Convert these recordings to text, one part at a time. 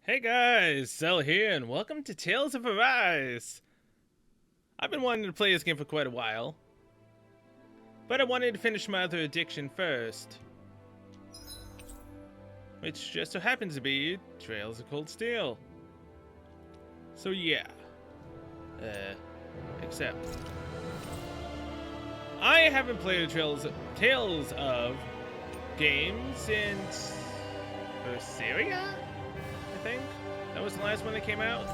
Hey guys, Cell here, and welcome to Tales of Arise! I've been wanting to play this game for quite a while, but I wanted to finish my other addiction first, which just so happens to be Trails of Cold Steel. So yeah, except I haven't played a Tales of game since Berseria? I think that was the last one that came out.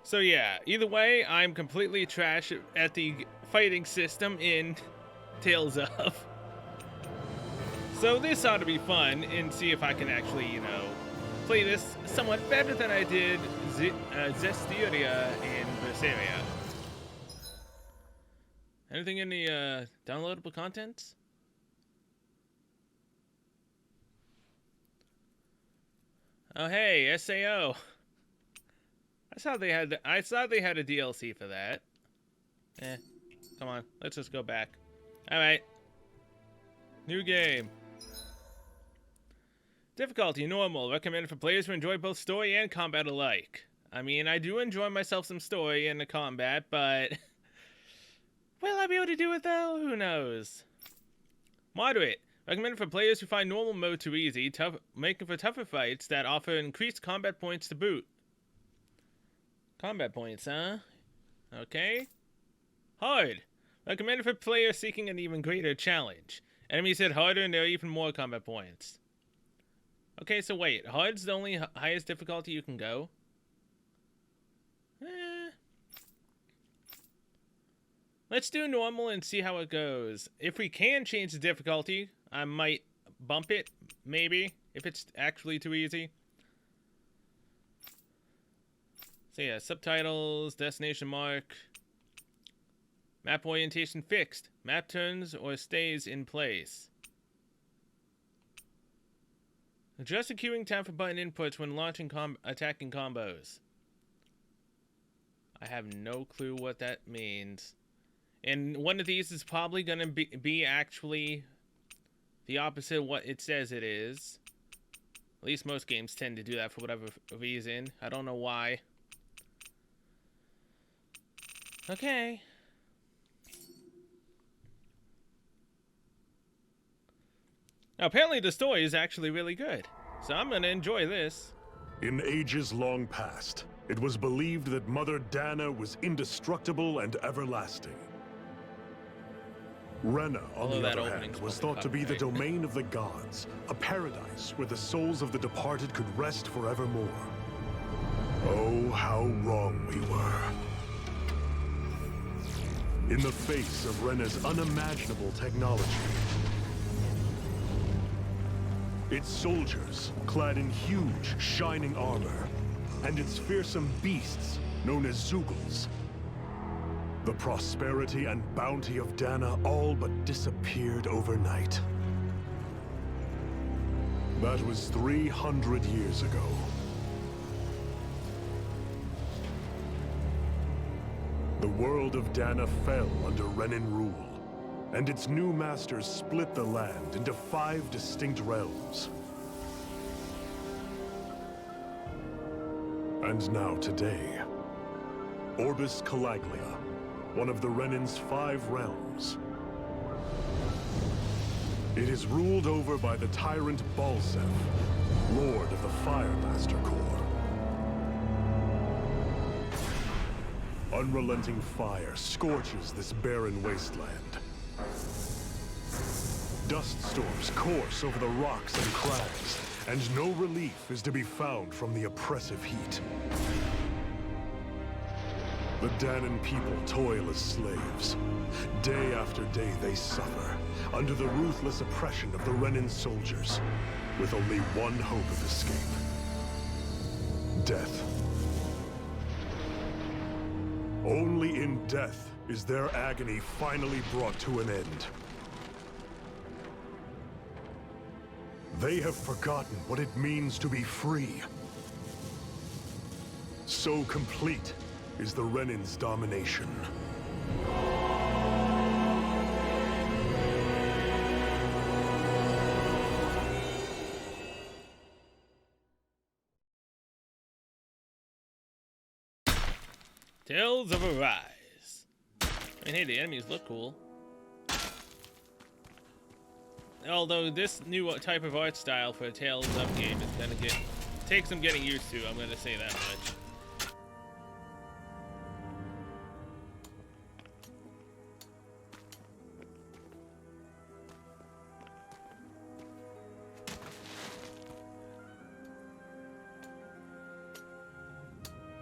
So yeah, either way, I'm completely trash at the fighting system in Tales of. So this ought to be fun and see if I can actually, play this somewhat better than I did Zestiria in Berseria. Anything in the downloadable contents? Oh hey, SAO. I saw they had a DLC for that. Come on, let's just go back. Alright. New game. Difficulty normal, recommended for players who enjoy both story and combat alike. I mean, I do enjoy myself some story in the combat, but will I be able to do it though? Who knows? Moderate. Recommended for players who find normal mode too easy, making for tougher fights that offer increased combat points to boot. Combat points, huh? Okay. Hard. Recommended for players seeking an even greater challenge. Enemies hit harder and there are even more combat points. Okay, so wait. Hard's the only highest difficulty you can go? Let's do normal and see how it goes. If we can change the difficulty, I might bump it, maybe, if it's actually too easy. So yeah, subtitles, destination mark, map orientation fixed. Map turns or stays in place. Adjust the queuing time for button inputs when launching attacking combos. I have no clue what that means. And one of these is probably going to be actually the opposite of what it says it is. At least most games tend to do that for whatever reason. I don't know why. Okay. Now, apparently the story is actually really good. So I'm going to enjoy this. In ages long past, it was believed that Mother Dana was indestructible and everlasting. Rena, on the other hand, was thought to be the domain of the gods, a paradise where the souls of the departed could rest forevermore. Oh, how wrong we were. In the face of Rena's unimaginable technology, its soldiers, clad in huge, shining armor, and its fearsome beasts, known as Zeugles, the prosperity and bounty of Dana all but disappeared overnight. That was 300 years ago. The world of Dana fell under Renan rule, and its new masters split the land into 5 distinct realms. And now today, Orbis Calaglia, one of the Renan's 5 realms. It is ruled over by the tyrant Balsef, Lord of the Firemaster Corps. Unrelenting fire scorches this barren wasteland. Dust storms course over the rocks and crags, and no relief is to be found from the oppressive heat. The Danan people toil as slaves. Day after day they suffer, under the ruthless oppression of the Renan soldiers, with only one hope of escape: death. Only in death is their agony finally brought to an end. They have forgotten what it means to be free. So complete is the Renan's domination. Tales of Arise. I mean, hey, the enemies look cool. Although this new type of art style for a Tales of game is gonna take some getting used to, I'm gonna say that much.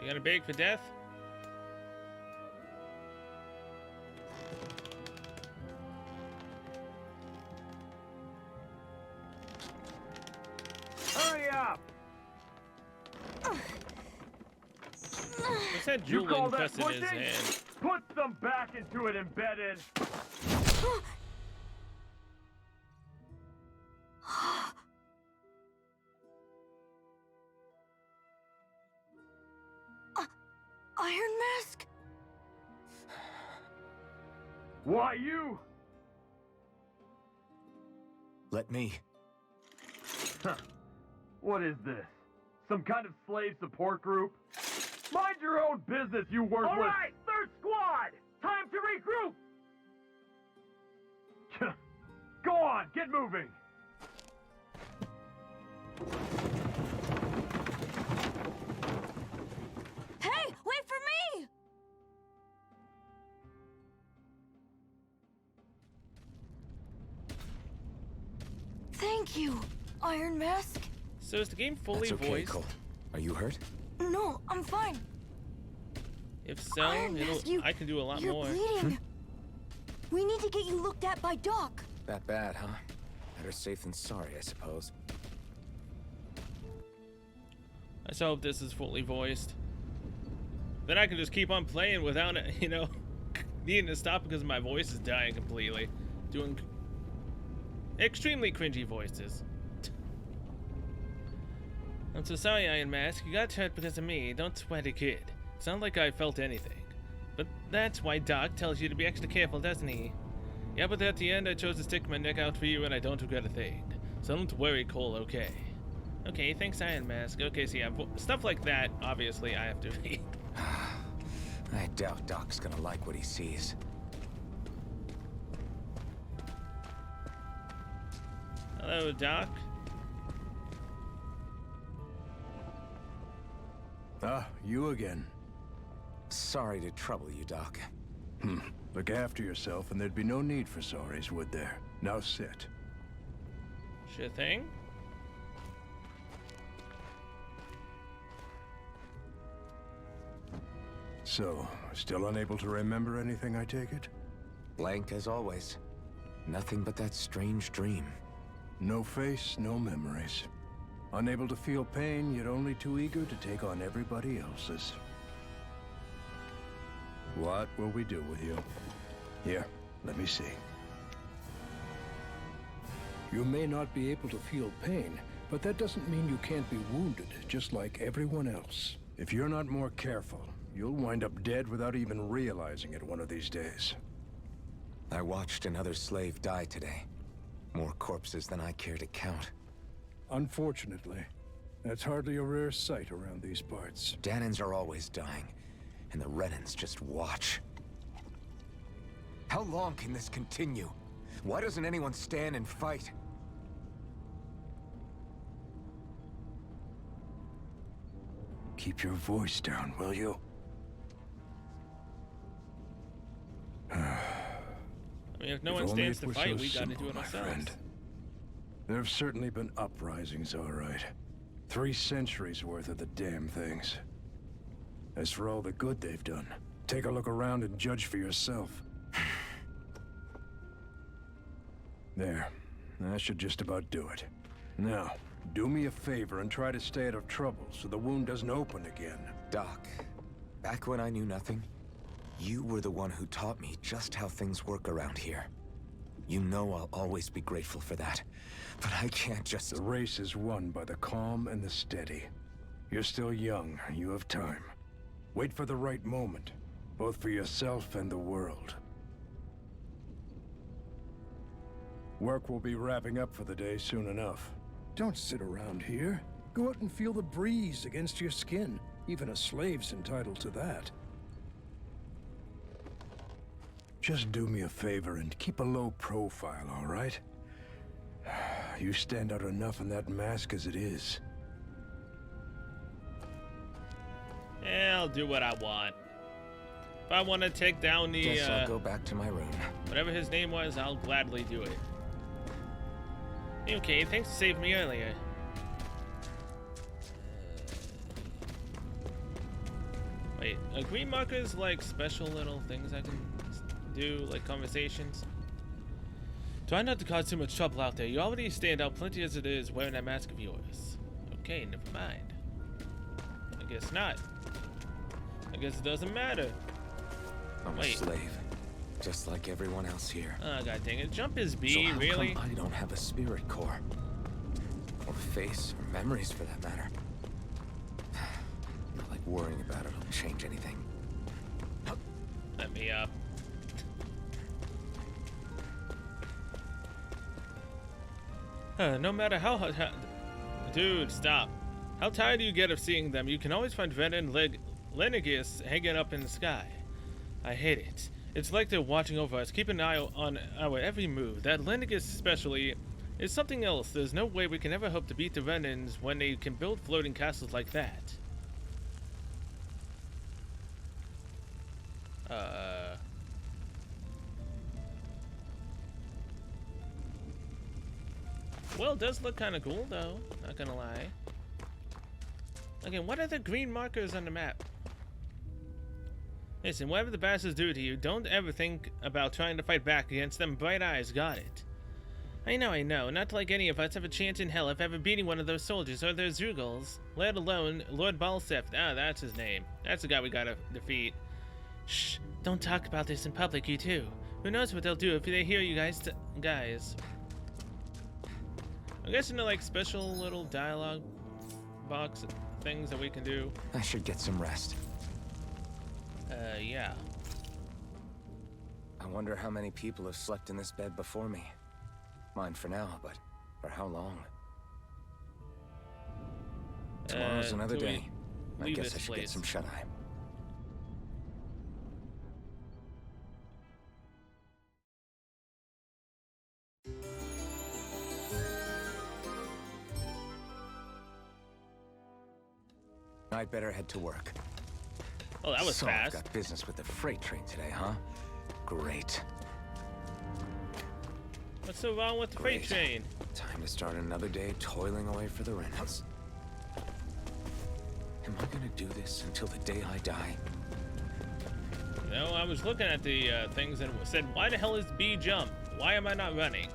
You gonna beg for death? Hurry up! What's that jewel infested in his hand? Put some back into it, embedded! Iron Mask? Why you? Let me. Huh. What is this? Some kind of slave support group? Mind your own business, you worthless! All right, third squad! Time to regroup! Go on, get moving! Hey, wait for me! Thank you, Iron Mask. So is the game fully That's okay, voiced? Cole. Are you hurt? No, I'm fine. If so, Iron Mask, I can do a lot you're more. bleeding. We need to get you looked at by Doc. That bad, huh? Better safe than sorry, I suppose. I just hope this is fully voiced. Then I can just keep on playing without it, you know, needing to stop because my voice is dying completely. Doing extremely cringy voices. I'm so sorry, Iron Mask. You got hurt because of me. Don't sweat it, kid. It's not like I felt anything. But that's why Doc tells you to be extra careful, doesn't he? Yeah, but at the end, I chose to stick my neck out for you, and I don't regret a thing. So don't worry, Cole, okay? Okay, thanks, Iron Mask. Okay, so yeah, stuff like that, obviously, I have to read. I doubt Doc's gonna like what he sees. Hello, Doc. Ah, you again. Sorry to trouble you, Doc. Look after yourself and there'd be no need for sorries, would there? Now sit. Sure thing. So, still unable to remember anything, I take it? Blank as always. Nothing but that strange dream. No face, no memories. Unable to feel pain, yet only too eager to take on everybody else's. What will we do with you? Here, let me see. You may not be able to feel pain, but that doesn't mean you can't be wounded, just like everyone else. If you're not more careful, you'll wind up dead without even realizing it one of these days. I watched another slave die today. More corpses than I care to count. Unfortunately, that's hardly a rare sight around these parts. Danans are always dying, and the Renans just watch. How long can this continue? Why doesn't anyone stand and fight? Keep your voice down, will you? I mean, if no one stands to fight, we gotta do it ourselves. There have certainly been uprisings, all right. 3 centuries worth of the damn things. As for all the good they've done, take a look around and judge for yourself. There. That should just about do it. Now, do me a favor and try to stay out of trouble so the wound doesn't open again. Doc, back when I knew nothing, you were the one who taught me just how things work around here. You know I'll always be grateful for that. But I can't just... The race is won by the calm and the steady. You're still young. You have time. Wait for the right moment, both for yourself and the world. Work will be wrapping up for the day soon enough. Don't sit around here. Go out and feel the breeze against your skin. Even a slave's entitled to that. Just do me a favor and keep a low profile, all right? You stand out enough in that mask as it is. Yeah, I'll do what I want. If I want to take down the, Guess I'll go back to my room. whatever his name was, I'll gladly do it. Okay, thanks to save me earlier. Wait, are green markers like special little things I can do, like conversations? Try not to cause too much trouble out there. You already stand out plenty as it is wearing that mask of yours. Okay, never mind. I guess not. I guess it doesn't matter. I'm a slave, just like everyone else here. Oh, god dang it. Jump is B, So how really? come I don't have a spirit core? Or face, or memories for that matter. Not like worrying about it will change anything. Let me up. No matter how dude, stop. How tired do you get of seeing them? You can always find Ren and Lenegis hanging up in the sky. I hate it. It's like they're watching over us, keeping an eye on our every move. That Lenegis especially is something else. There's no way we can ever hope to beat the Renans when they can build floating castles like that. Well, it does look kind of cool, though. Not gonna lie. Again, what are the green markers on the map? Listen, whatever the bastards do to you, don't ever think about trying to fight back against them bright eyes, got it? I know. Not like any of us have a chance in hell of ever beating one of those soldiers or their Zugals, let alone Lord Balsef. Ah, that's his name. That's the guy we gotta defeat. Shh, don't talk about this in public, you two. Who knows what they'll do if they hear you guys. I'm guessing they're like special little dialogue box things that we can do. I should get some rest. Yeah. I wonder how many people have slept in this bed before me. Mine for now, but for how long? Tomorrow's another till we day. I leave guess this I should get place. some shut-eye. I'd better head to work. Oh, that was So fast. I've got business with the freight train today, huh? Great. What's so wrong with the freight Great. train? Time to start another day toiling away for the rentals. Am I gonna do this until the day I die? You know, I was looking at the things and it said, why the hell is B jump? Why am I not running?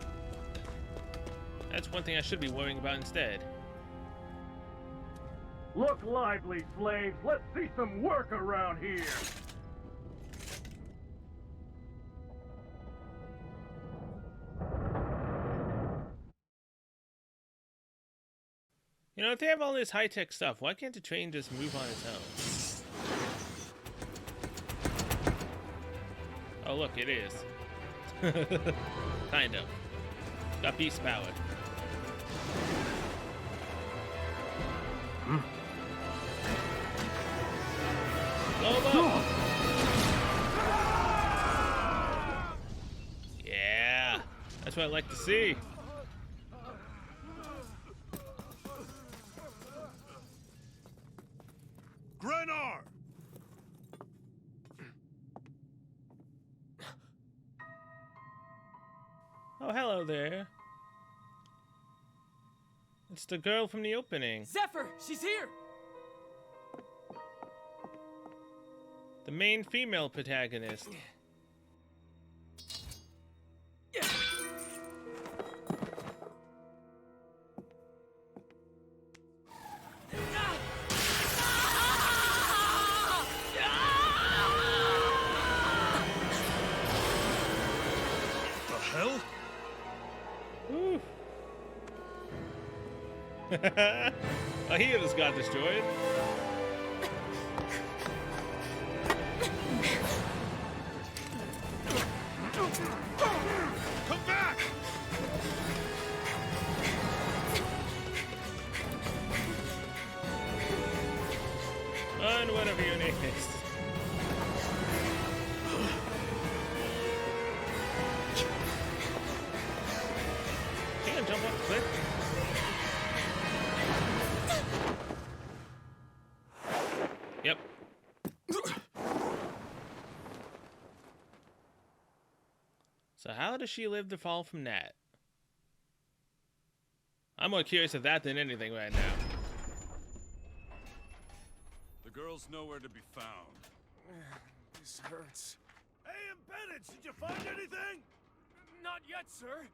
That's one thing I should be worrying about instead. Look lively, slaves. Let's see some work around here. You know, if they have all this high-tech stuff, why can't the train just move on its own? Oh, look, it is. Kind of. Got beast power. Blow 'em up! Yeah, that's what I like to see. Grenar! Oh, hello there. It's the girl from the opening. Zephyr, she's here! The main female protagonist. The hell? Woo. Oh, he just got destroyed. Come back! On whatever your name is. does she live to fall from that? I'm more curious of that than anything right now. The girl's nowhere to be found. This hurts. Hey, Embedded, did you find anything? Not yet, sir.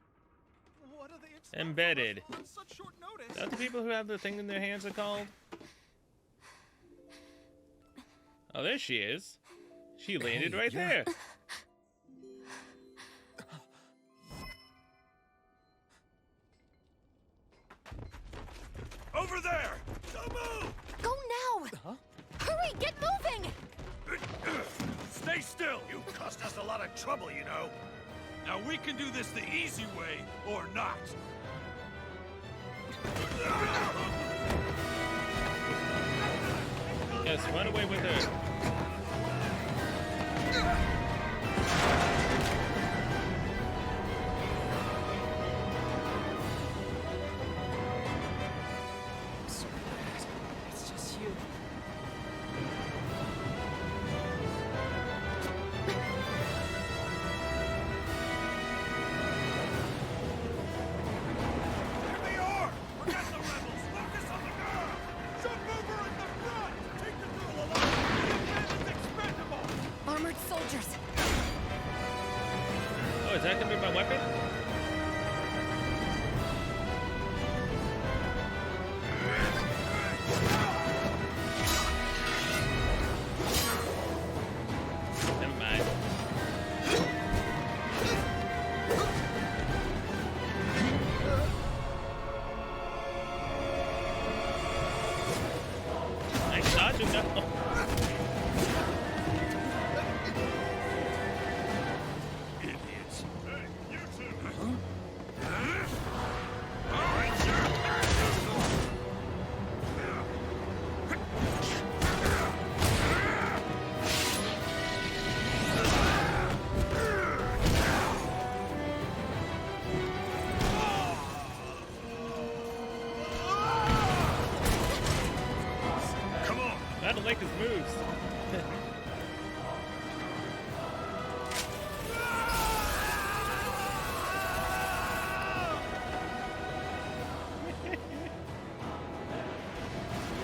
What are they expecting Embedded. on such short notice? Is that the people who have the thing in their hands are called? Oh, there she is. She landed Hey, right you're- there. Over there! Don't move! Go now! Hurry, get moving! Stay still! You caused us a lot of trouble, you know. Now we can do this the easy way, or not. Yes, run away with her. It's just you. Here they are! Forget the rebels! Focus on the girl! Jump over in the front! Take the girl alive! The bandit's expendable! Armored soldiers. Oh, is that gonna be my weapon? Never mind. Nice dodge, no. Idiots! Hey, you two! Come on! I don't like his moves.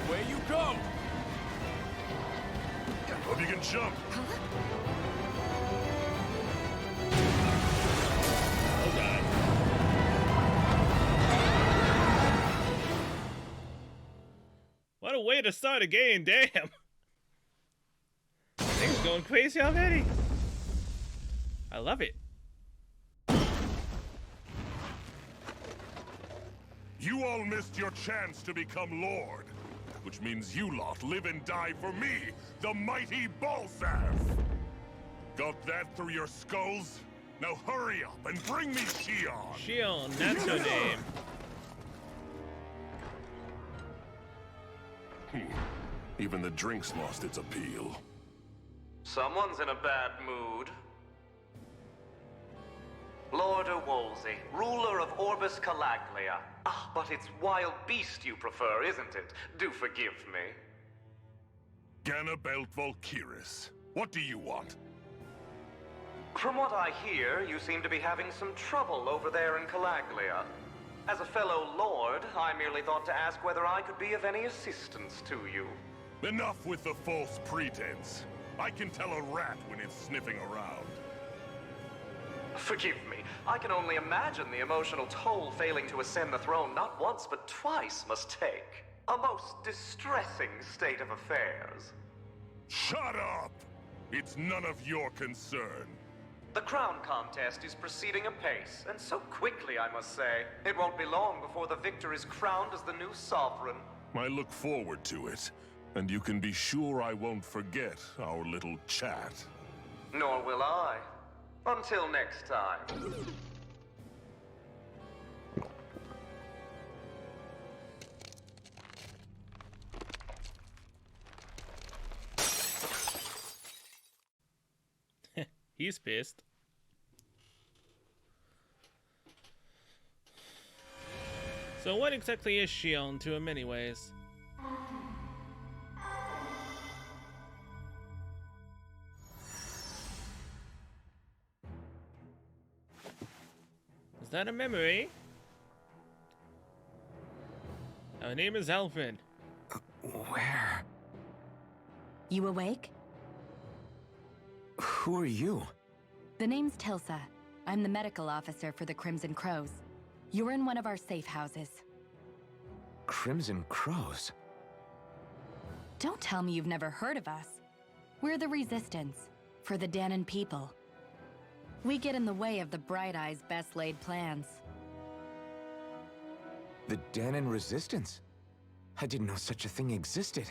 Away you go! Hope you can jump. Oh god. What a way to start a game, damn. Things going crazy already. I love it. You all missed your chance to become Lord, which means you lot live and die for me, the mighty Balzav. Got that through your skulls? Now hurry up and bring me Shion. Shion, that's her name. Even the drink's lost its appeal. Someone's in a bad mood. Lord Wolsey, ruler of Orbis Calaglia. Ah, but it's wild beast you prefer, isn't it? Do forgive me. Ganabelt Volkiris, what do you want? From what I hear, you seem to be having some trouble over there in Calaglia. As a fellow lord, I merely thought to ask whether I could be of any assistance to you. Enough with the false pretense. I can tell a rat when it's sniffing around. Forgive me, I can only imagine the emotional toll failing to ascend the throne not once but twice must take. A most distressing state of affairs. Shut up! It's none of your concern. The crown contest is proceeding apace, and so quickly, I must say. It won't be long before the victor is crowned as the new sovereign. I look forward to it, and you can be sure I won't forget our little chat. Nor will I. Until next time. He's pissed. So what exactly is Shion to him anyways? that a memory? Our name is Alfred. Where? You awake? Who are you? The name's Tilsa. I'm the medical officer for the Crimson Crows. You're in one of our safe houses. Crimson Crows? Don't tell me you've never heard of us. We're the Resistance, for the Danon people. We get in the way of the Bright Eyes' best laid plans. The Danon Resistance? I didn't know such a thing existed.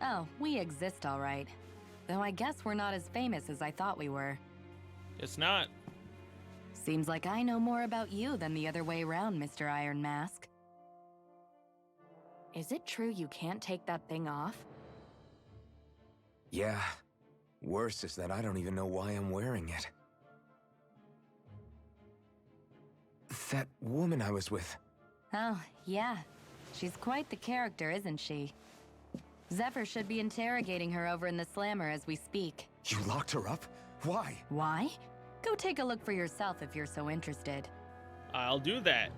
Oh, we exist all right. Though I guess we're not as famous as I thought we were. It's not. Seems like I know more about you than the other way around, Mr. Iron Mask. Is it true you can't take that thing off? Yeah. Worse is that I don't even know why I'm wearing it. That woman I was with. Oh, yeah. She's quite the character, isn't she? Zephyr should be interrogating her over in the Slammer as we speak. You locked her up? Why? Why? Go take a look for yourself if you're so interested. I'll do that.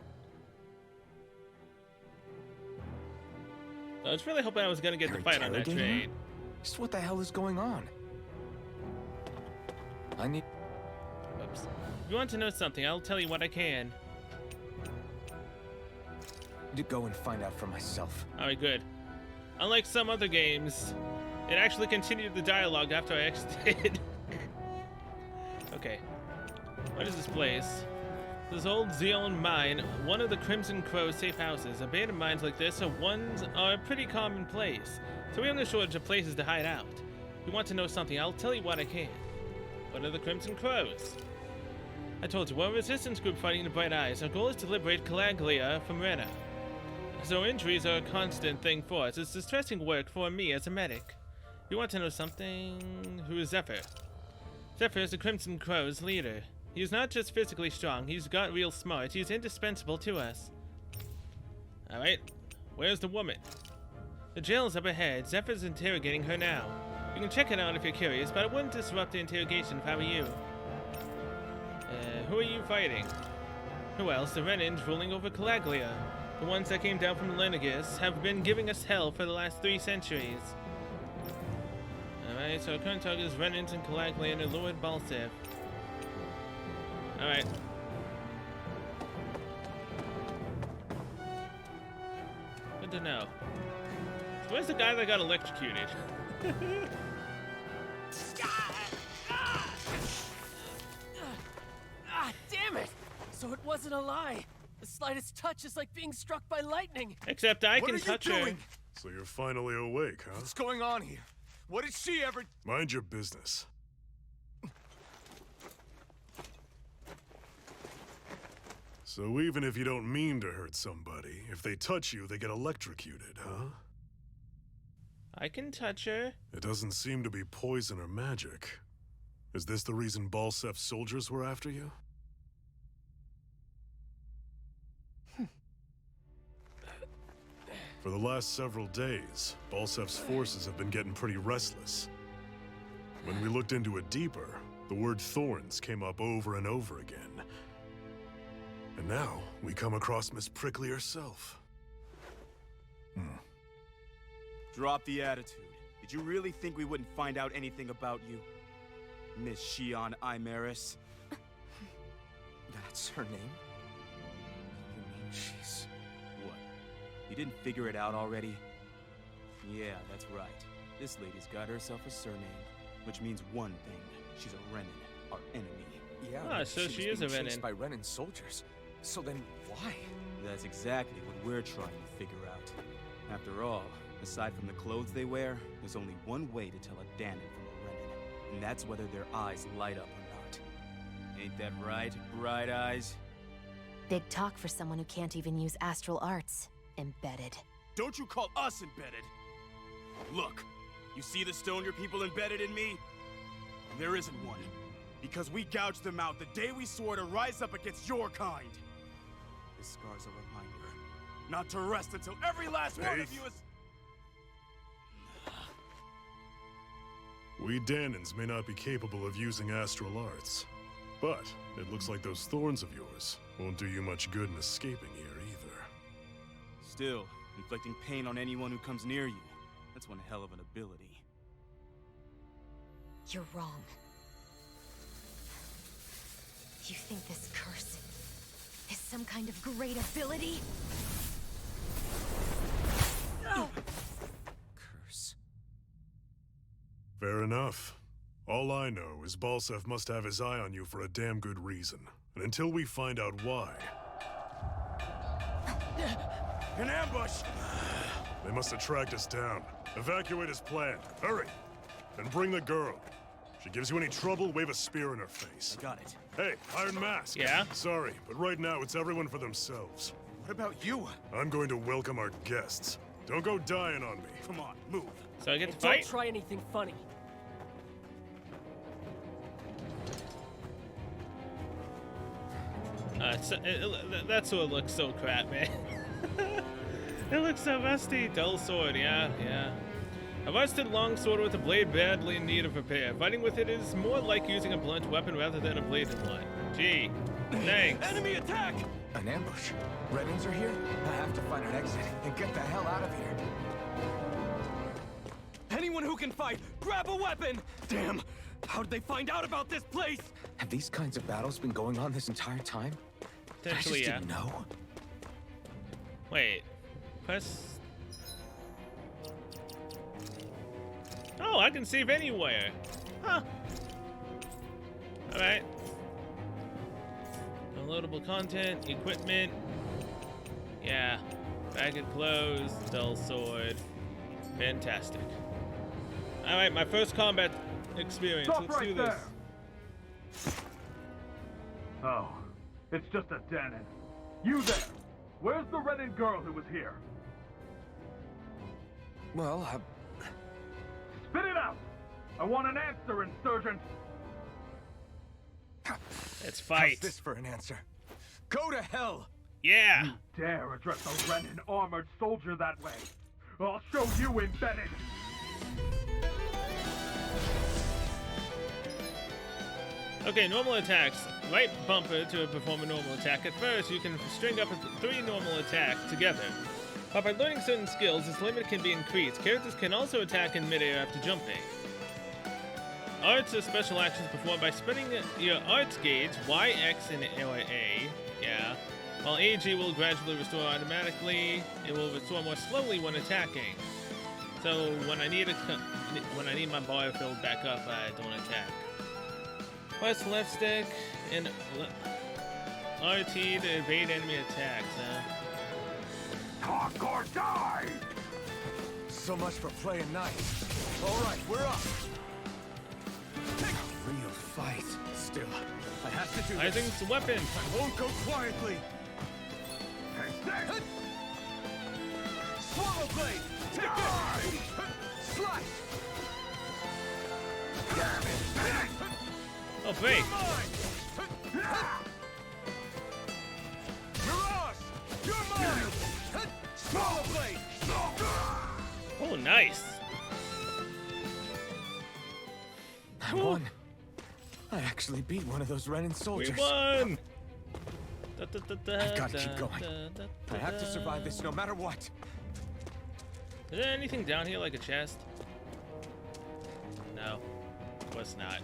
I was really hoping I was gonna get the fight on that interrogating her? train. Just what the hell is going on? I need... Oops. If you want to know something, I'll tell you what I can. to go and find out for myself. Alright, good. Unlike some other games, it actually continued the dialogue after I exited. Okay. What is this place? This old Zeon mine, one of the Crimson Crow's safe houses. Abandoned mines like this are a pretty common place, so we have no shortage of places to hide out. If you want to know something, I'll tell you what I can. What are the Crimson Crows? I told you, we're a resistance group fighting the Bright Eyes. Our goal is to liberate Calaglia from Rena. So injuries are a constant thing for us. It's distressing work for me as a medic. If you want to know something, who is Zephyr? Zephyr is the Crimson Crow's leader. He's not just physically strong, he's got real smart. He's indispensable to us. Alright, where's the woman? The jail's up ahead. Zephyr's interrogating her now. You can check it out if you're curious, but I wouldn't disrupt the interrogation if I were you. Who are you fighting? Who else? The Renans ruling over Calaglia. The ones that came down from Lenegus have been giving us hell for the last 3 centuries. Alright, so our current target is Renans and Calaglia under Lord Balsef. Alright. Good to know. So where's the guy that got electrocuted? Damn it! So it wasn't a lie. The slightest touch is like being struck by lightning. Except I What can are you touch her. doing? So you're finally awake, huh? What's going on here? What did she ever... Mind your business. So even if you don't mean to hurt somebody, if they touch you, they get electrocuted, huh? I can touch her. It doesn't seem to be poison or magic. Is this the reason Balsef's soldiers were after you? For the last several days, Balsef's forces have been getting pretty restless. When we looked into it deeper, the word thorns came up over and over again. And now, we come across Miss Prickly herself. Drop the attitude. Did you really think we wouldn't find out anything about you? Miss Shion Imaris? That's her name? You mean she's... What? You didn't figure it out already? Yeah, that's right. This lady's got herself a surname, which means one thing. She's a Renan, our enemy. Yeah, Ah, but so was she is a being chased Renan. by Renan soldiers. So then, why? That's exactly what we're trying to figure out. After all, aside from the clothes they wear, there's only one way to tell a Danon from a Renan, and that's whether their eyes light up or not. Ain't that right, Bright Eyes? Big talk for someone who can't even use astral arts. Embedded. Don't you call us embedded! Look, you see the stoner people embedded in me? There isn't one. Because we gouged them out the day we swore to rise up against your kind. This scar's a reminder, not to rest until every last one of you is... We Danons may not be capable of using astral arts, But it looks like those thorns of yours won't do you much good in escaping here either. Still, inflicting pain on anyone who comes near you. That's one hell of an ability. You're wrong. You think this curse is some kind of great ability? No! Curse. Fair enough. All I know is Balsef must have his eye on you for a damn good reason. And until we find out why... An ambush! They must have tracked us down. Evacuate as planned. Hurry! And bring the girl. If she gives you any trouble, wave a spear in her face. I got it. Hey, Iron Mask. Yeah? Sorry, but right now it's everyone for themselves. What about you? I'm going to welcome our guests. Don't go dying on me. Come on, move. So I get to And don't fight? try anything funny. That sword looks so crap, man. It looks so rusty. Dull sword, yeah. A rusted long sword with a blade badly in need of repair. Fighting with it is more like using a blunt weapon rather than a bladed one. Gee, thanks. Enemy attack! An ambush? Renans are here? I have to find an exit and get the hell out of here. Anyone who can fight, grab a weapon! Damn! How did they find out about this place? Have these kinds of battles been going on this entire time? Potentially, I just yeah. didn't know. Wait. Press... Oh, I can save anywhere. Huh. Alright. Downloadable content, equipment. Yeah. Ragged clothes, dull sword. Fantastic. Alright, my first combat experience. Let's do this. Oh, it's just a Danon. You there! Where's the Renin girl who was here? Well, Spit it out! I want an answer, insurgent! Let's fight. how's this for an answer? Go to hell! Yeah. Dare address a Renin armored soldier that way! I'll show you embedded! Okay, normal attacks. Right bumper to perform a normal attack. At first, you can string up 3 normal attacks together. But by learning certain skills, this limit can be increased. Characters can also attack in midair after jumping. Arts are special actions performed by spinning your arts gauge, Y, X, and or A. Yeah. While AG will gradually restore automatically, it will restore more slowly when attacking. So when I need my bar filled back up, I don't attack. Press left stick and RT to evade enemy attacks. Talk or die! So much for playing nice. All right, we're up. A real fight. Still, I have to do I this. think it's a weapon. I won't go quietly. Swallow blade. Take this. Slice. Oh, great. Mirage, you're mine. Swallow blade. Oh, nice. I won. I actually beat one of those Renin We soldiers. won. I've got to keep going. I have to survive this no matter what. Is there anything down here like a chest? No, of course not.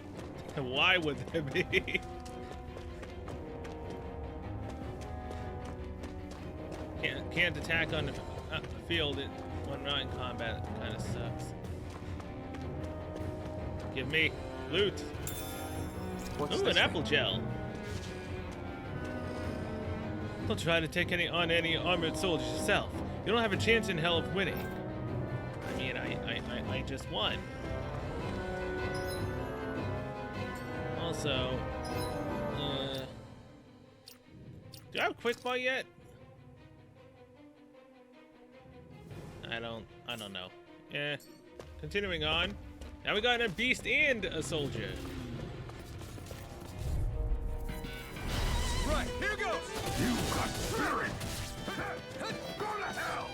Why would there be? Can't attack on the field when not in combat. Kind of sucks. Give me loot. What's Ooh, this an apple thing? gel. Don't try to take on any armored soldiers yourself. You don't have a chance in hell of winning. I mean, I just won. Also, do I have quick ball yet? I don't know. Yeah. Continuing on. Now we got a beast and a soldier. Right, here goes. You got spirit! Go to hell!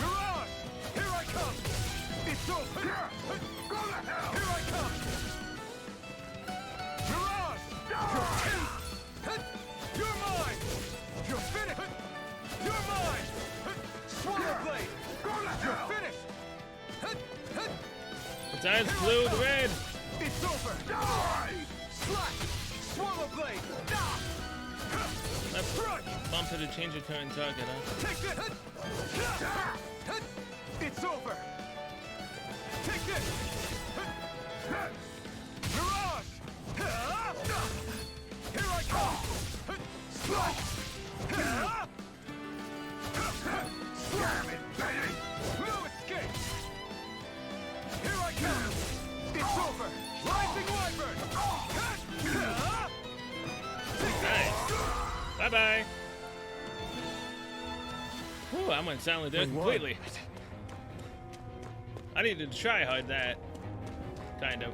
Mirage, here I come. It's over. Go to hell! Here I come. Mirage, Science glowed red. It's over! Die! Slash! Swallow blade! Left bump to change the current target, huh? Take this! It's over! Take this! Mirage! Here I come! Slash! Damn it, baby! No escape! Here I come! It's over! Rising Wyvern! Nice. Bye-bye. Ooh, I went silent there completely. I needed to try hard that. Kind of.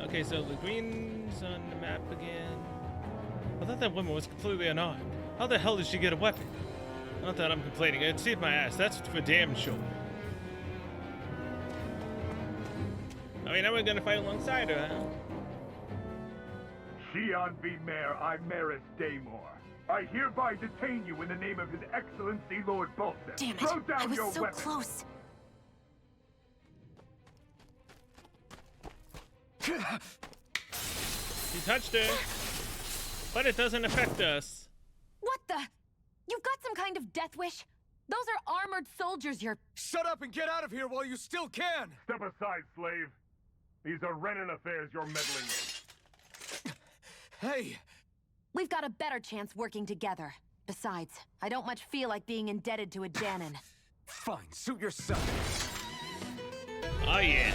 Okay, so the green's on the map again. I thought that woman was completely unarmed. How the hell did she get a weapon? Not that I'm complaining. I'd see my ass. That's for damn sure. I mean, now we're gonna fight alongside her, huh? Shion V. Mayor Imaris Daymore. I hereby detain you in the name of His Excellency Lord Bolster. Damn it! Throw down I was your so weapon. close. You touched her, but it doesn't affect us. What the? You've got some kind of death wish? Those are armored soldiers you're... Shut up and get out of here while you still can! Step aside, slave. These are Renan affairs you're meddling in. Hey! We've got a better chance working together. Besides, I don't much feel like being indebted to a Danon. Fine, suit yourself. Oh yeah.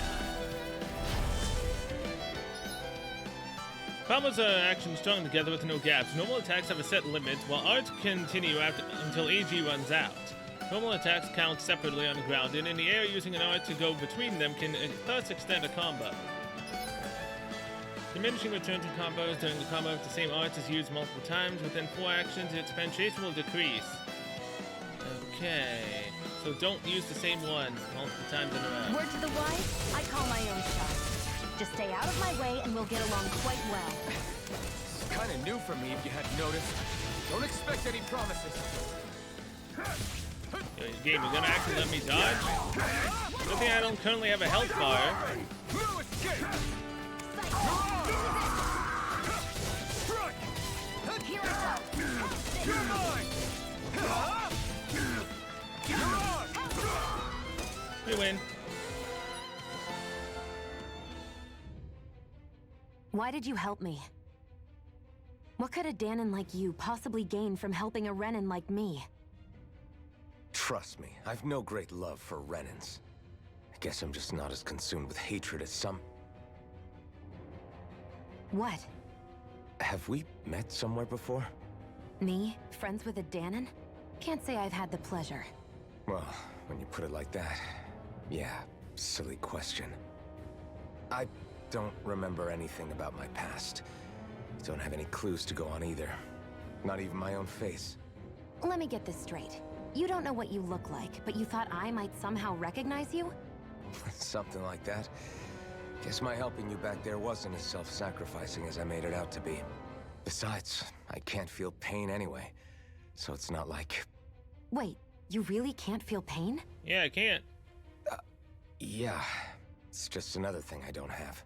Combos are action strung together with no gaps. Normal attacks have a set limit, while arts continue until AG runs out. Normal attacks count separately on the ground, and in the air using an art to go between them can thus extend a combo. Diminishing returns in combos during the combo if the same art is used multiple times. Within 4 actions, its penetration will decrease. Okay, so don't use the same one multiple times in a row. Word to the wise, I call my own shot. Just stay out of my way and we'll get along quite well. It's kind of new for me if you hadn't noticed. Don't expect any promises. Game, you're gonna actually let me dodge? Good thing I don't currently have a health bar. No escape! Here I go. You're mine! We win. Why did you help me? What could a Danon like you possibly gain from helping a Renan like me? Trust me, I've no great love for Renans. I guess I'm just not as consumed with hatred as some. What? Have we met somewhere before? Me? Friends with a Danon? Can't say I've had the pleasure. Well, when you put it like that, yeah, silly question. I don't remember anything about my past. Don't have any clues to go on either. Not even my own face. Let me get this straight. You don't know what you look like, but you thought I might somehow recognize you? Something like that. Guess my helping you back there wasn't as self-sacrificing as I made it out to be. Besides, I can't feel pain anyway, so it's not like... Wait, you really can't feel pain? Yeah, I can't. Yeah, it's just another thing I don't have.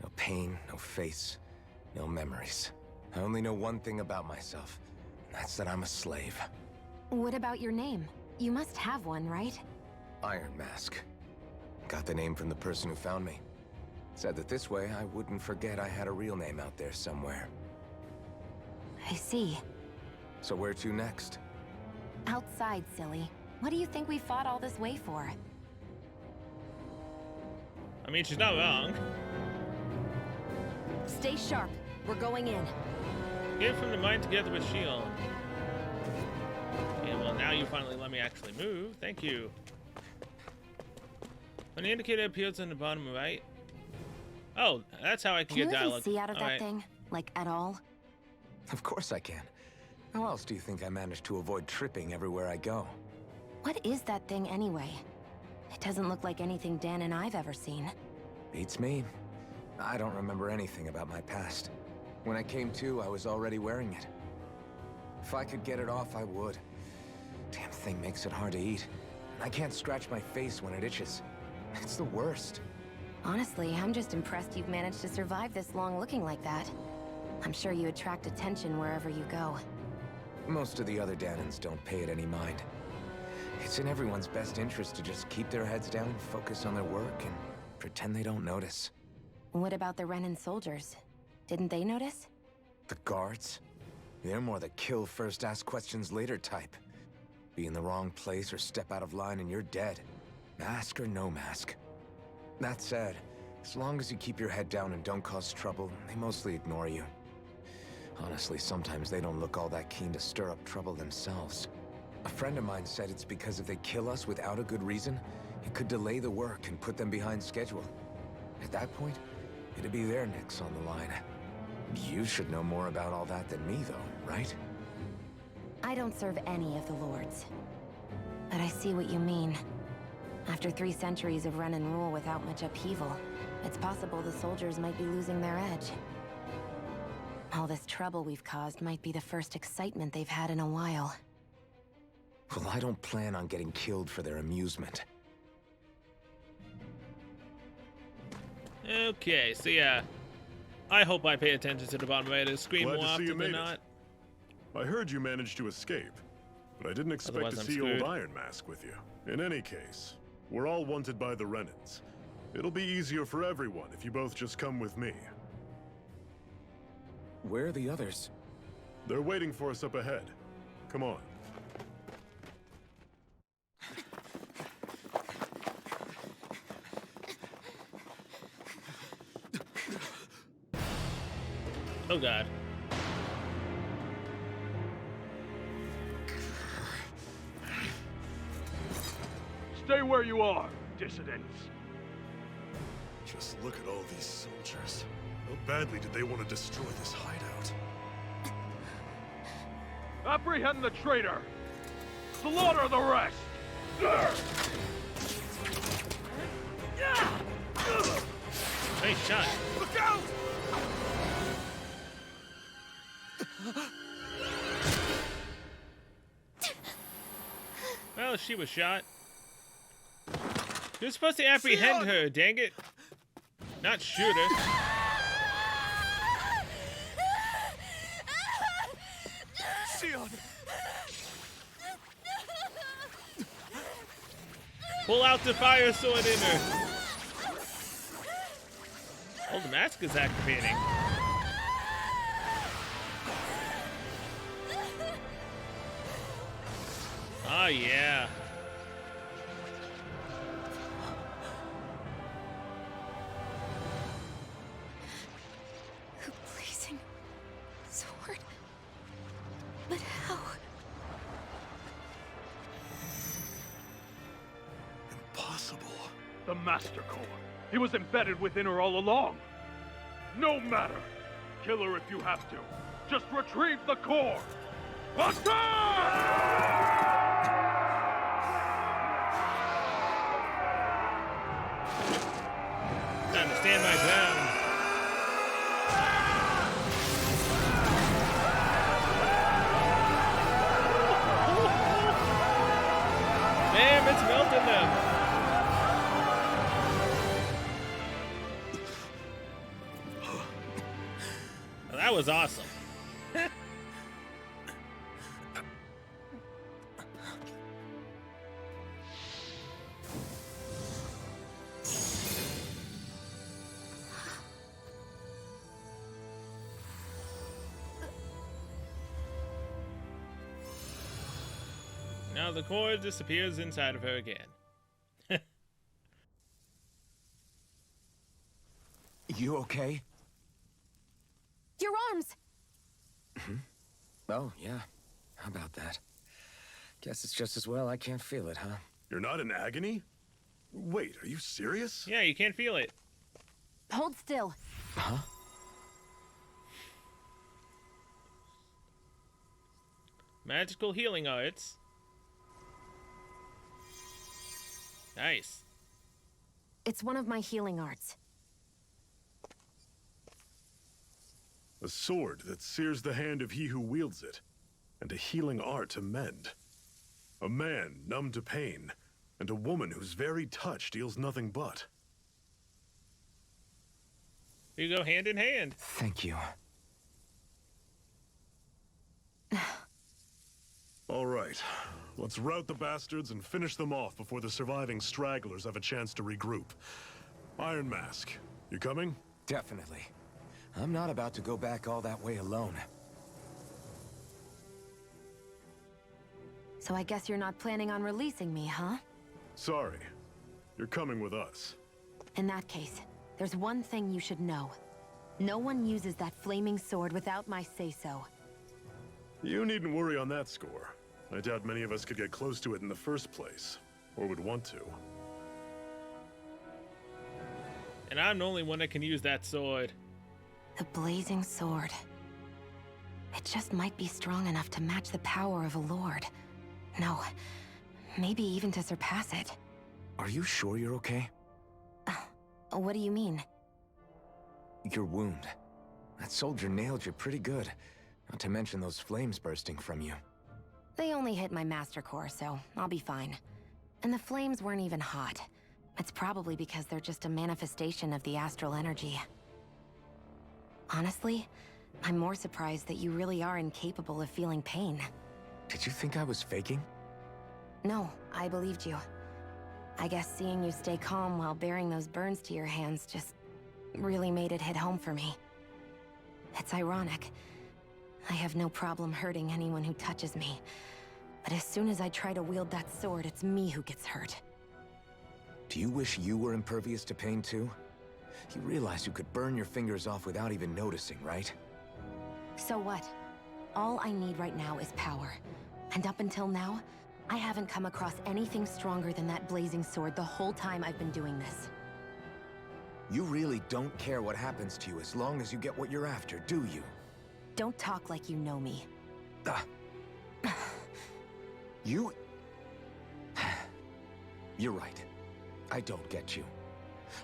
No pain, no face, no memories. I only know one thing about myself, and that's that I'm a slave. What about your name? You must have one, right? Iron Mask. Got the name from the person who found me. Said that this way I wouldn't forget I had a real name out there somewhere. I see. So where to next? Outside, silly. What do you think we fought all this way for? I mean, she's not wrong. Stay sharp. We're going in. Get from the mind together with Shion. Yeah, well, now you finally let me actually move. Thank you. When the indicator appears on the bottom right. Oh, that's how I can Can get you even dialogue. see out of All that right. thing? Like, at all? Of course I can. How else do you think I managed to avoid tripping everywhere I go? What is that thing anyway? It doesn't look like anything Dan and I've ever seen. Beats me. I don't remember anything about my past. When I came to, I was already wearing it. If I could get it off, I would. Damn thing makes it hard to eat. And I can't scratch my face when it itches. It's the worst. Honestly, I'm just impressed you've managed to survive this long looking like that. I'm sure you attract attention wherever you go. Most of the other Danans don't pay it any mind. It's in everyone's best interest to just keep their heads down, focus on their work, and pretend they don't notice. What about the Renan soldiers? Didn't they notice? The guards? They're more the kill first, ask questions later type. Be in the wrong place or step out of line and you're dead. Mask or no mask. That said, as long as you keep your head down and don't cause trouble, they mostly ignore you. Honestly, sometimes they don't look all that keen to stir up trouble themselves. A friend of mine said it's because if they kill us without a good reason, it could delay the work and put them behind schedule. At that point, it'd be their necks on the line. You should know more about all that than me, though, right? I don't serve any of the lords. But I see what you mean. After 3 centuries of run and rule without much upheaval, it's possible the soldiers might be losing their edge. All this trouble we've caused might be the first excitement they've had in a while. Well, I don't plan on getting killed for their amusement. Okay, so yeah. I hope I pay attention to the bottom right of the screen Glad more to see you often than made it. not. I heard you managed to escape, but I didn't expect Otherwise to I'm see screwed. old Iron Mask with you. In any case, we're all wanted by the Renans. It'll be easier for everyone if you both just come with me. Where are the others? They're waiting for us up ahead. Come on. Oh god. Stay where you are, dissidents. Just look at all these soldiers. How badly did they want to destroy this hideout? Apprehend the traitor! Slaughter the rest! Nice shot. Look out! Well, she was shot. You're supposed to apprehend her, dang it. Not shoot her. Sion! Pull out the fire sword in her. Oh, the mask is activating. Oh, yeah. A blazing sword. But how? Impossible. The Master Core. He was embedded within her all along. No matter. Kill her if you have to. Just retrieve the core. Time to stand my ground. Damn, it's melting them. Well, that was awesome. Now the core disappears inside of her again. You okay? Your arms! Oh, yeah. How about that? Guess it's just as well I can't feel it, huh? You're not in agony? Wait, are you serious? Yeah, you can't feel it. Hold still. Huh? Magical healing arts. Nice. It's one of my healing arts. A sword that sears the hand of he who wields it, and a healing art to mend. A man numb to pain, and a woman whose very touch deals nothing but. We go hand in hand. Thank you. All right, let's rout the bastards and finish them off before the surviving stragglers have a chance to regroup. Iron Mask, you coming? Definitely. I'm not about to go back all that way alone. So I guess you're not planning on releasing me, huh? Sorry, you're coming with us. In that case, there's one thing you should know. No one uses that flaming sword without my say-so. You needn't worry on that score. I doubt many of us could get close to it in the first place, or would want to. And I'm the only one that can use that sword. The blazing sword. It just might be strong enough to match the power of a lord. No, maybe even to surpass it. Are you sure you're okay? What do you mean? Your wound. That soldier nailed you pretty good. Not to mention those flames bursting from you. They only hit my master core, so I'll be fine. And the flames weren't even hot. It's probably because they're just a manifestation of the astral energy. Honestly, I'm more surprised that you really are incapable of feeling pain. Did you think I was faking? No, I believed you. I guess seeing you stay calm while bearing those burns to your hands just really made it hit home for me. It's ironic. I have no problem hurting anyone who touches me. But as soon as I try to wield that sword, it's me who gets hurt. Do you wish you were impervious to pain too? You realize you could burn your fingers off without even noticing, right? So what? All I need right now is power. And up until now, I haven't come across anything stronger than that blazing sword the whole time I've been doing this. You really don't care what happens to you as long as you get what you're after, do you? Don't talk like you know me. You... You're right. I don't get you.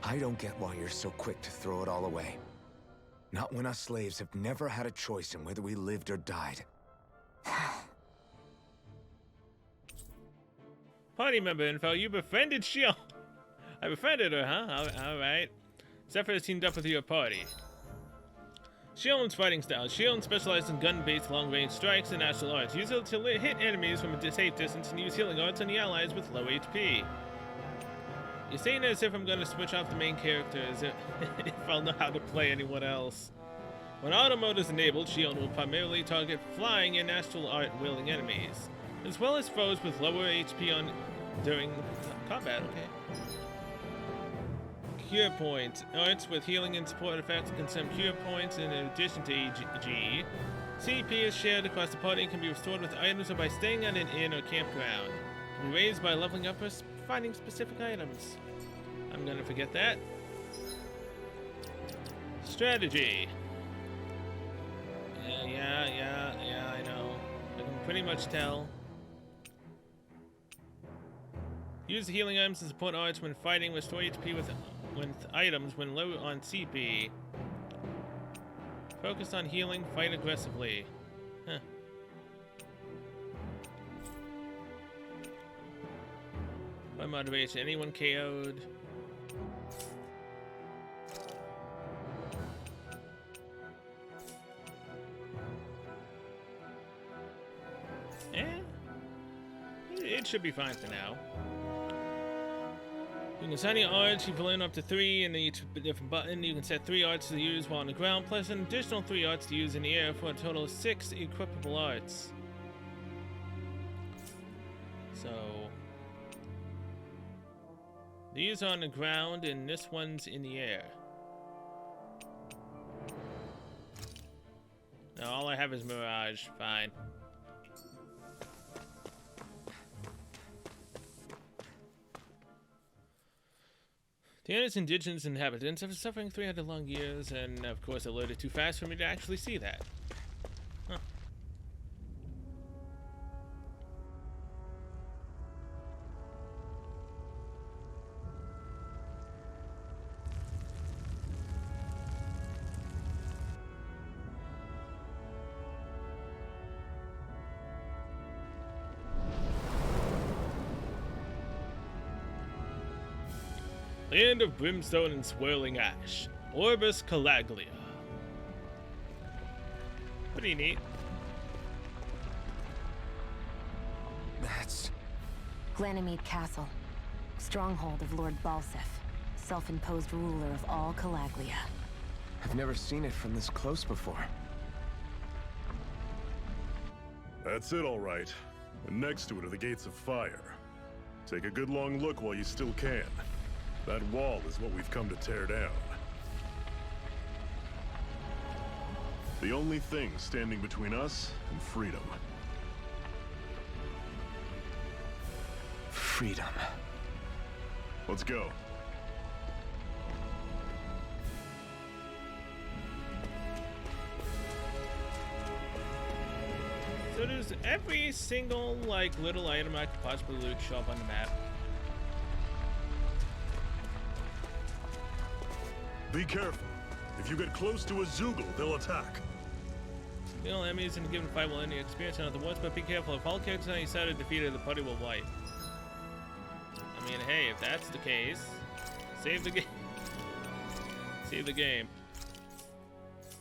I don't get why you're so quick to throw it all away. Not when us slaves have never had a choice in whether we lived or died. Party member info, you befriended Shion. I befriended her, huh? Alright. Zephyr has teamed up with your party. Shion's fighting style. Shion specializes in gun-based long-range strikes and martial arts. Use it to hit enemies from a safe distance and use healing arts on the allies with low HP. You're saying as if I'm going to switch off the main character as if I'll know how to play anyone else. When auto mode is enabled, Shion will primarily target flying and astral art-wielding enemies, as well as foes with lower HP during combat, okay. Cure points. Arts with healing and support effects consume cure points in addition to EG. CP is shared across the party and can be restored with items or by staying at an inn or campground. It can be raised by leveling up or finding specific items. I'm gonna forget that. Strategy. Yeah, I know. I can pretty much tell. Use the healing items to support arts when fighting. Restore HP with items when low on CP. Focus on healing. Fight aggressively. Huh. By motivation, anyone KO'd. It should be fine for now. You can assign your arts. You can learn up to 3 in each different button. You can set 3 arts to use while on the ground, plus an additional 3 arts to use in the air for a total of 6 equipable arts. So these are on the ground, and this one's in the air. Now all I have is Mirage. Fine. The Earth's indigenous inhabitants have been suffering 300 long years, and of course it loaded too fast for me to actually see that. Huh. Land of brimstone and swirling ash. Orbis Calaglia. Pretty neat. That's... Glanimede Castle. Stronghold of Lord Balsef. Self-imposed ruler of all Calaglia. I've never seen it from this close before. That's it, all right. And next to it are the gates of fire. Take a good long look while you still can. That wall is what we've come to tear down. The only thing standing between us and freedom. Freedom. Let's go. So does every single, like, little item I could possibly loot show up on the map? Be careful. If you get close to a Zoogle, they'll attack. The only enemies in a given fight will end the experience in other words, but be careful. If all characters on each side are defeated, the party will wipe. I mean, hey, if that's the case, save the game. Save the game.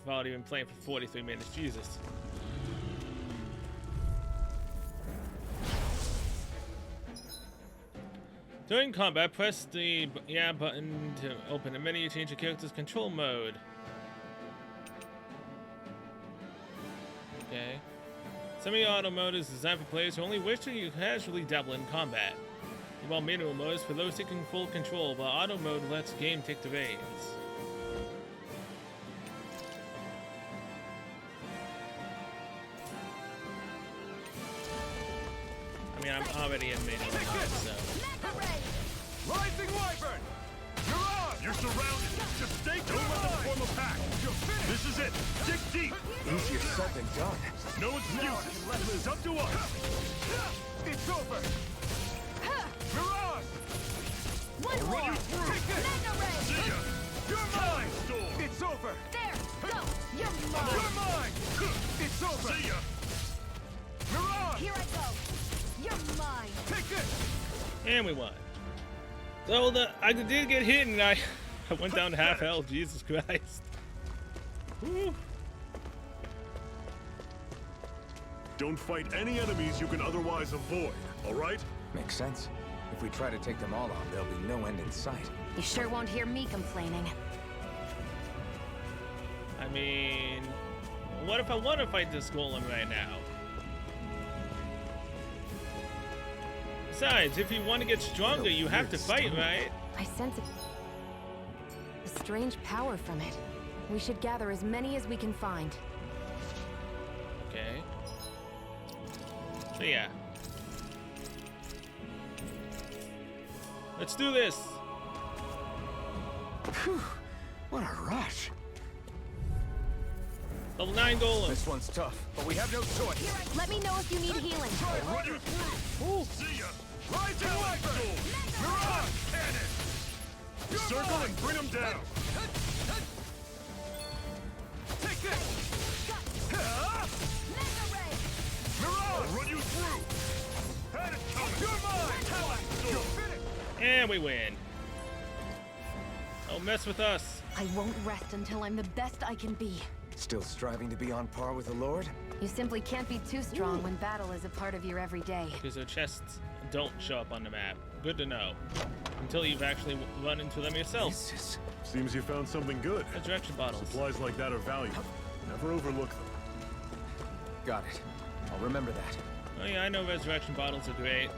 I've already been playing for 43 minutes. Jesus. During combat, press the yeah button to open a menu, change your character's control mode. Okay. Semi-auto mode is designed for players who only wish to casually dabble in combat. While manual mode is for those seeking full control, while auto mode lets the game take the reins. I mean, I'm already in manual mode, so. Rising Wyvern! You're on! You're surrounded. Just stay calm. Don't let them form a pack. This is it. Dig deep. Easier said than done. No excuses. It's up to us. It's over! You're on! One more! Run you through. Mega Ray! See ya. You're mine! It's over! There! Go! You're You're mine! mine! It's over! See ya. You're on! Here I go! You're mine! Take this! And we won. So I did get hit and I went down to half health. Jesus Christ. Whew. Don't fight any enemies you can otherwise avoid, all right? Makes sense. If we try to take them all on, there'll be no end in sight. You sure won't hear me complaining. I mean, what if I want to fight this golem right now? Besides, if you want to get stronger, you have to fight, right? I sense a strange power from it. We should gather as many as we can find. Okay. So yeah. Let's do this. Phew, what a rush. Level 9 golem. This one's tough, but we have no choice. Let me know if you need healing. I'll run you through. See ya. Rising Wyvern! You're on! Cannon. Circle and bring them down. Take this! Mega Ray! You're I'll on! run you through. Had it coming. You're mine! You're finished! And we win. Don't mess with us. I won't rest until I'm the best I can be. Still striving to be on par with the Lord? You simply can't be too strong when battle is a part of your everyday. Because their chests don't show up on the map. Good to know. Until you've actually run into them yourself. This is... Seems you found something good. Resurrection bottles. Supplies like that are valuable. Never overlook them. Got it. I'll remember that. Oh yeah, I know resurrection bottles are great.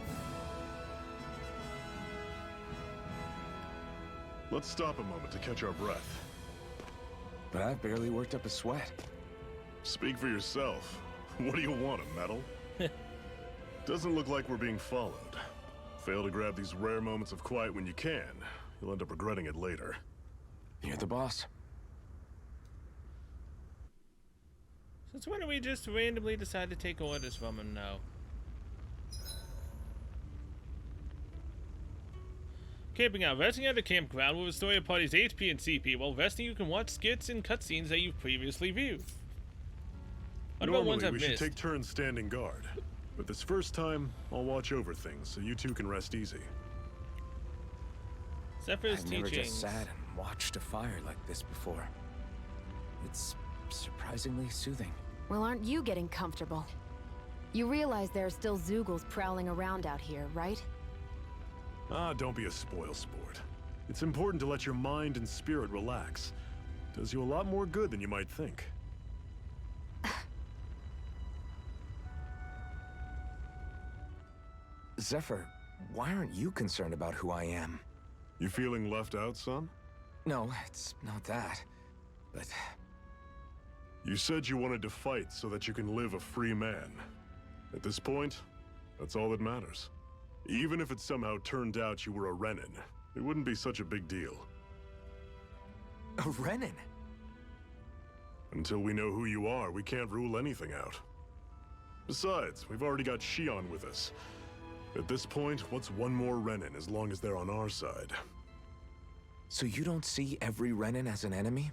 Let's stop a moment to catch our breath. But I've barely worked up a sweat. Speak for yourself. What do you want, a medal? Doesn't look like we're being followed. Fail to grab these rare moments of quiet when you can. You'll end up regretting it later. You're the boss. Since when do we just randomly decide to take orders from him now? Camping out. Resting at a campground will restore your party's HP and CP. While resting, you can watch skits and cutscenes that you've previously viewed. What about ones Normally, I've we should missed? take turns standing guard. But this first time, I'll watch over things so you two can rest easy. Zephyr's I've never teachings. just sat and watched a fire like this before. It's surprisingly soothing. Well, aren't you getting comfortable? You realize there are still Zeugles prowling around out here, right? Ah, don't be a spoilsport. It's important to let your mind and spirit relax. Does you a lot more good than you might think. Zephyr, why aren't you concerned about who I am? You feeling left out, son? No, it's not that. But You said you wanted to fight so that you can live a free man. At this point, that's all that matters. Even if it somehow turned out you were a Renin, it wouldn't be such a big deal. a Renin? Until we know who you are, we can't rule anything out. Besides, we've already got Shion with us. At this point, what's one more Renin as long as they're on our side? So you don't see every Renin as an enemy?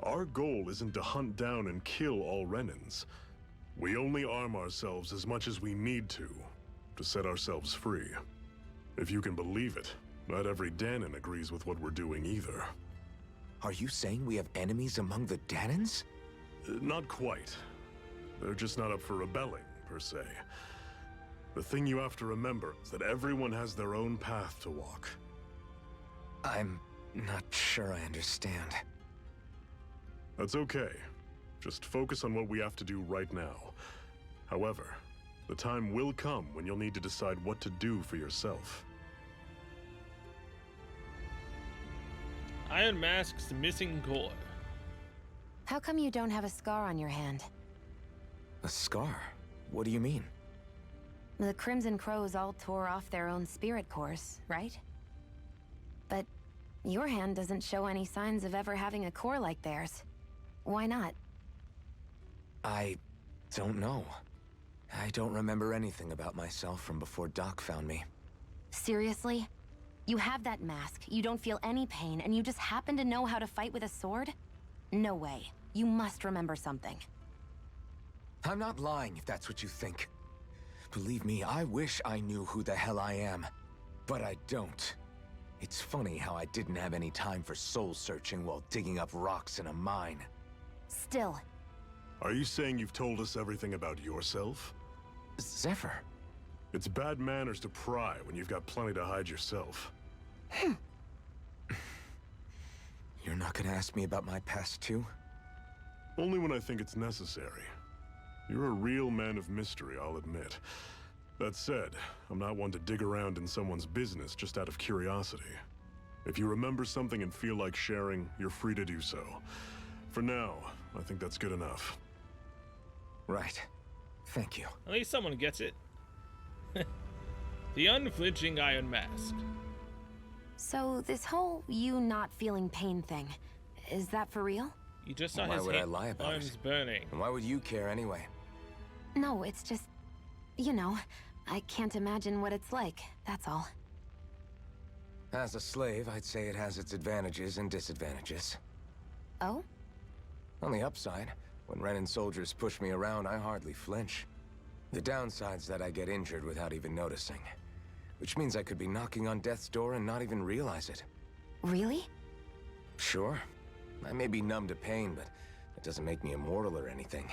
Our goal isn't to hunt down and kill all Renins. We only arm ourselves as much as we need to set ourselves free. If you can believe it, not every Danon agrees with what we're doing either. Are you saying we have enemies among the Danons? Not quite. They're just not up for rebelling, per se. The thing you have to remember is that everyone has their own path to walk. I'm not sure I understand. That's okay. Just focus on what we have to do right now. However, the time will come when you'll need to decide what to do for yourself. Iron Mask's missing core. How come you don't have a scar on your hand? A scar? What do you mean? The Crimson Crows all tore off their own spirit cores, right? But your hand doesn't show any signs of ever having a core like theirs. Why not? I don't know. I don't remember anything about myself from before Doc found me. Seriously? You have that mask, you don't feel any pain, and you just happen to know how to fight with a sword? No way. You must remember something. I'm not lying if that's what you think. Believe me, I wish I knew who the hell I am. But I don't. It's funny how I didn't have any time for soul searching while digging up rocks in a mine. Still. Are you saying you've told us everything about yourself? Zephyr. It's bad manners to pry when you've got plenty to hide yourself. You're not gonna ask me about my past too? Only when I think it's necessary. You're a real man of mystery, I'll admit. That said, I'm not one to dig around in someone's business just out of curiosity. If you remember something and feel like sharing, you're free to do so. For now, I think that's good enough. Right. Thank you. At least someone gets it. The Unflinching Iron Mask. So this whole you not feeling pain thing, is that for real? You just saw Why his would I lie about arms it? burning. And why would you care anyway? No, it's just, you know, I can't imagine what it's like, that's all. As a slave, I'd say it has its advantages and disadvantages. Oh? On the upside, when Renin soldiers push me around, I hardly flinch. The downside's that I get injured without even noticing. Which means I could be knocking on death's door and not even realize it. Really? Sure. I may be numb to pain, but that doesn't make me immortal or anything.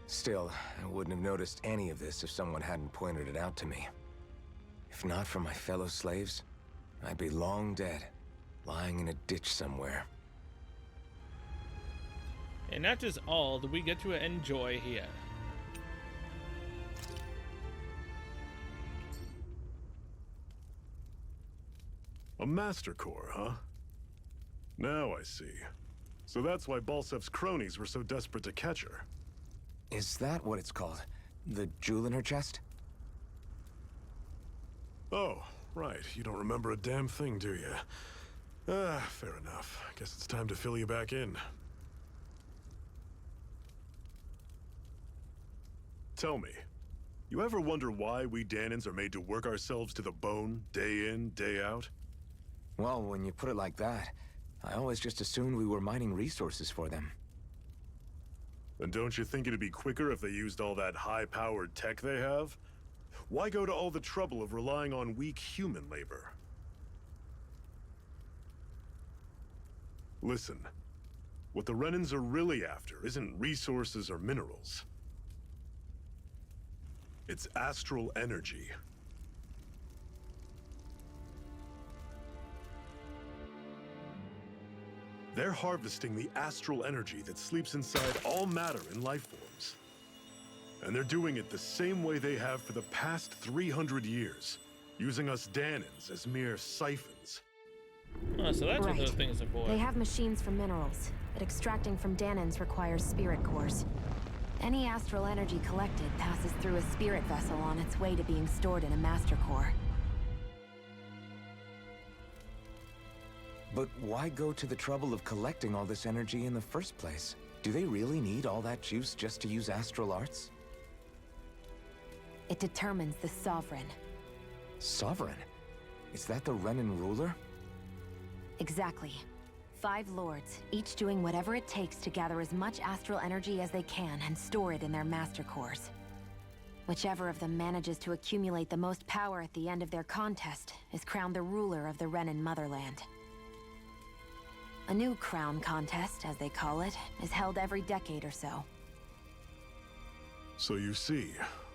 Still, I wouldn't have noticed any of this if someone hadn't pointed it out to me. If not for my fellow slaves, I'd be long dead, lying in a ditch somewhere. And that is all that we get to enjoy here. A Master Core, huh? Now I see. So that's why Balsef's cronies were so desperate to catch her. Is that what it's called? The jewel in her chest? Oh, right. You don't remember a damn thing, do you? Ah, fair enough. Guess it's time to fill you back in. Tell me, you ever wonder why we Danons are made to work ourselves to the bone, day in, day out? Well, when you put it like that, I always just assumed we were mining resources for them. And don't you think it'd be quicker if they used all that high-powered tech they have? Why go to all the trouble of relying on weak human labor? Listen, what the Renans are really after isn't resources or minerals. It's astral energy. They're harvesting the astral energy that sleeps inside all matter in life forms. And they're doing it the same way they have for the past 300 years, using us Danans as mere siphons. Oh, so that's what those things are for. They have machines for minerals, but extracting from Danans requires spirit cores. Any astral energy collected passes through a spirit vessel on its way to being stored in a master core. But why go to the trouble of collecting all this energy in the first place? Do they really need all that juice just to use astral arts? It determines the Sovereign. Sovereign? Is that the Renan ruler? Exactly. 5 lords, each doing whatever it takes to gather as much astral energy as they can and store it in their master cores. Whichever of them manages to accumulate the most power at the end of their contest is crowned the ruler of the Renan motherland. A new crown contest, as they call it, is held every decade or so. So you see,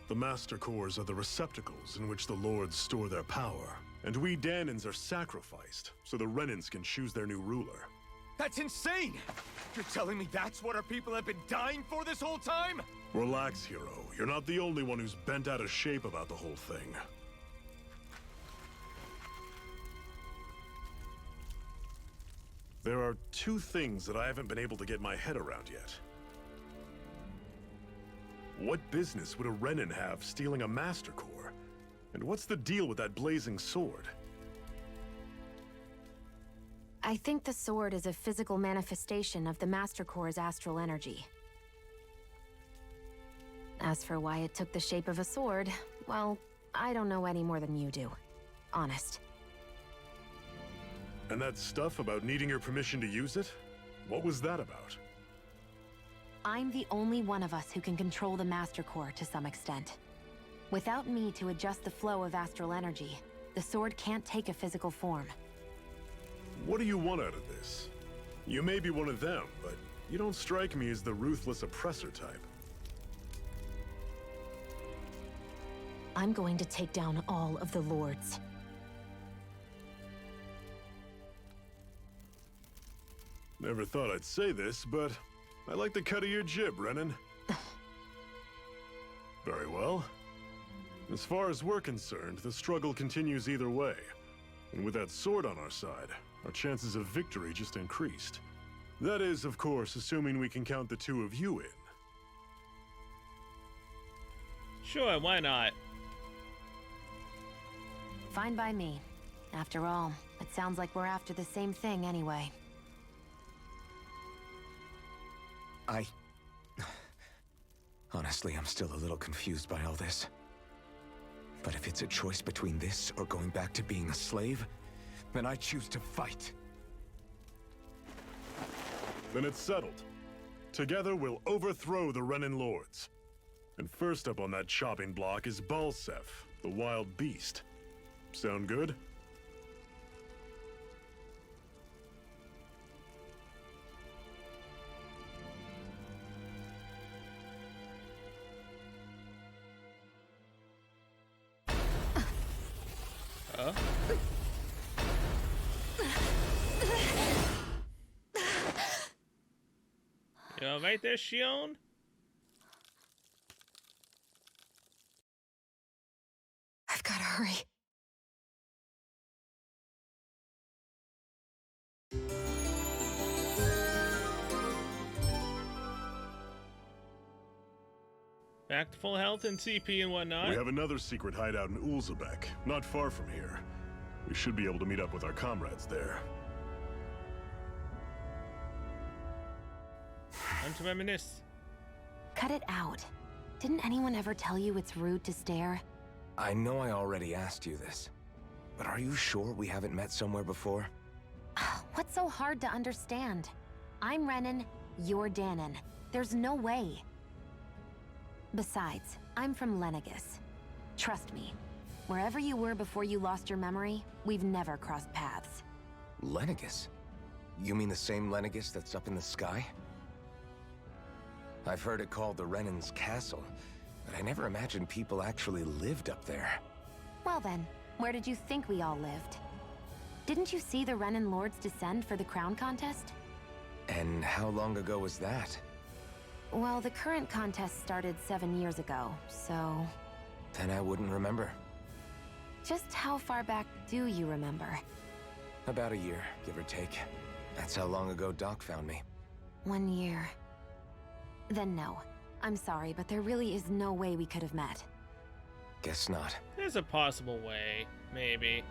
the Master Cores are the receptacles in which the Lords store their power. And we Danans are sacrificed, so the Renans can choose their new ruler. That's insane! You're telling me that's what our people have been dying for this whole time? Relax, hero. You're not the only one who's bent out of shape about the whole thing. There are 2 things that I haven't been able to get my head around yet. What business would a Renan have stealing a Master Core? And what's the deal with that blazing sword? I think the sword is a physical manifestation of the Master Core's astral energy. As for why it took the shape of a sword, well, I don't know any more than you do. Honest. And that stuff about needing your permission to use it? What was that about? I'm the only one of us who can control the Master Core to some extent. Without me to adjust the flow of astral energy, the sword can't take a physical form. What do you want out of this? You may be one of them, but you don't strike me as the ruthless oppressor type. I'm going to take down all of the lords. Never thought I'd say this, but I like the cut of your jib, Renan. Very well. As far as we're concerned, the struggle continues either way. And with that sword on our side, our chances of victory just increased. That is, of course, assuming we can count the 2 of you in. Sure, why not? Fine by me. After all, it sounds like we're after the same thing anyway. Honestly, I'm still a little confused by all this. But if it's a choice between this or going back to being a slave, then I choose to fight. Then it's settled. Together, we'll overthrow the Renan Lords. And first up on that chopping block is Balsef, the wild beast. Sound good? You alright there, Shion? I've gotta hurry. Back to full health and CP and whatnot. We have another secret hideout in Ulzebek, not far from here. We should be able to meet up with our comrades there. Time to reminisce. Cut it out. Didn't anyone ever tell you it's rude to stare? I know I already asked you this, but are you sure we haven't met somewhere before? What's so hard to understand? I'm Renan, you're Danon. There's no way. Besides, I'm from Lenegus. Trust me, wherever you were before you lost your memory, we've never crossed paths. Lenegus? You mean the same Lenegus that's up in the sky? I've heard it called the Renan's Castle, but I never imagined people actually lived up there. Well then, where did you think we all lived? Didn't you see the Renan Lords descend for the crown contest? And how long ago was that? Well, the current contest started 7 years ago, so... Then I wouldn't remember. Just how far back do you remember? About a year, give or take. That's how long ago Doc found me. 1 year. Then no. I'm sorry, but there really is no way we could have met. Guess not. There's a possible way, maybe.